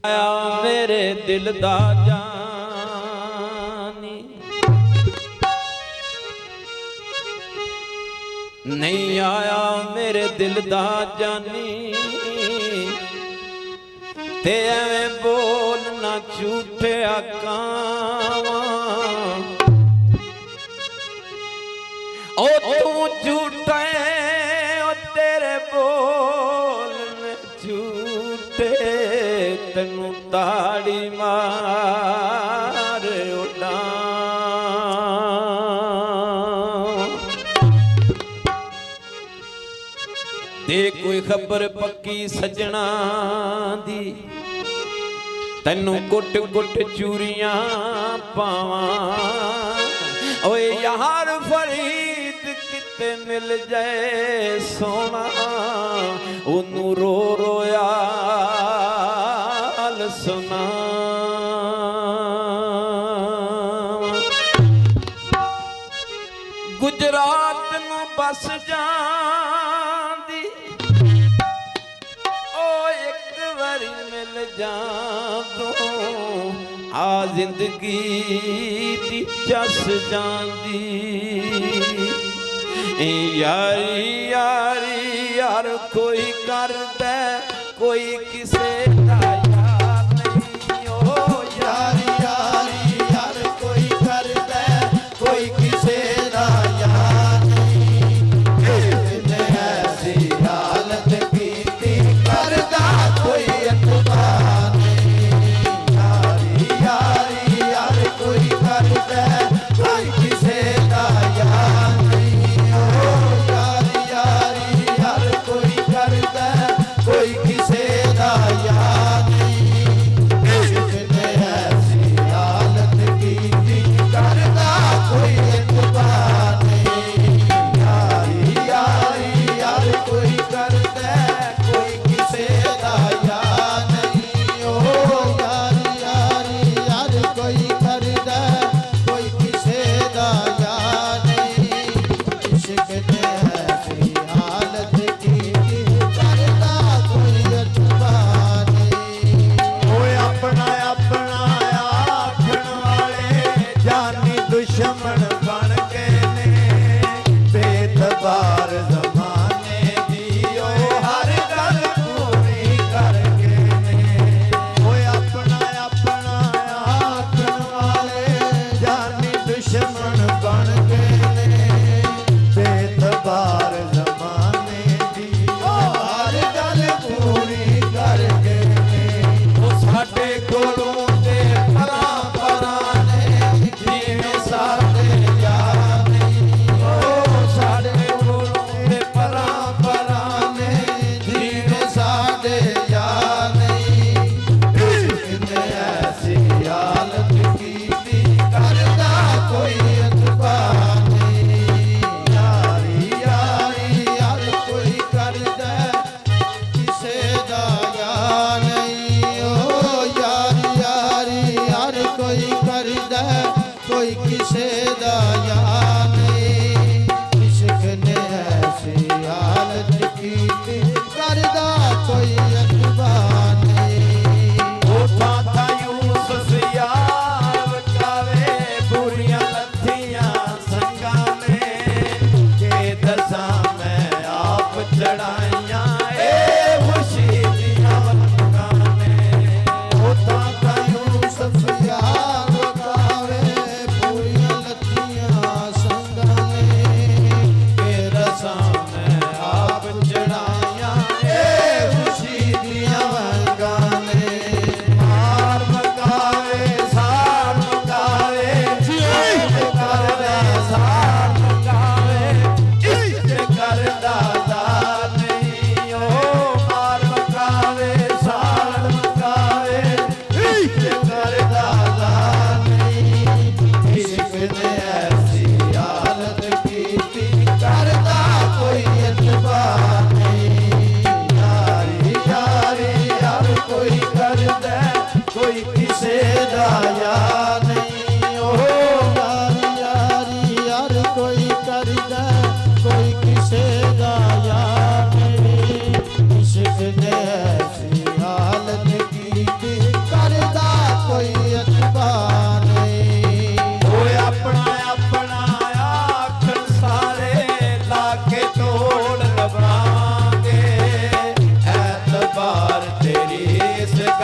आया मेरे दिल दा जानी, नहीं आया मेरे दिल दा जानी, ते एवें बोलना झूठे आकावा, ओ तू झूठे ओ तेरे बोलने झूठे, तेनू ताड़ी मार उड़ा। दे कोई खबर पक्की सजना दी, तेनू कुट कुट चूरियां पावा। ओए यार फरीद किते मिल जाए सोना, ओनू रो रोयाल सुना। गुजरात नू बस जांदी, ओ एक बारी मिल जांदो, आ जिंदगी दी चस जांदी। यारी यारी यार कोई कर दे, कोई किसे दा यार नहीं। ओ यारी यारी यार कोई कर दे, कोई किसे दा यार नहीं। ऐसी हालत कीती करदा कोई अतबार नहीं। यारी यारी यार कोई कर दे, कोई किसे दा यार नहीं। ओ यारी यारी यार कोई कर दे, कोई किसे दा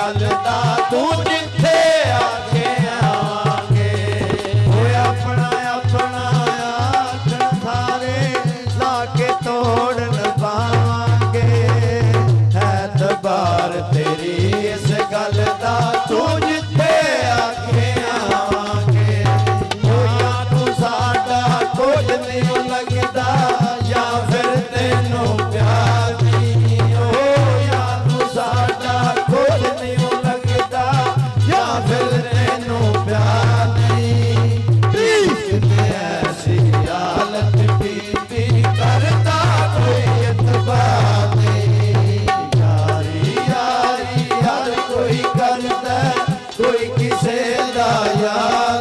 गल दा तू जिथे आके आवांगे। ओए अपना अपना आखण थारे लाके तोड़ न पावांगे। है दबार तेरी इस गल दा तू जिथे आके आवांगे। होया तू साडा कुछ नहीं लगदा या फिर तेनू प्यार नहीं। होया तू साडा कुछ नहीं लगदा या फिर तेनू प्यार नहीं। कितने ऐसी हालत बीती करता कोई इतबार नहीं। यारी यारी हर कोई करदा कोई किसे दा यार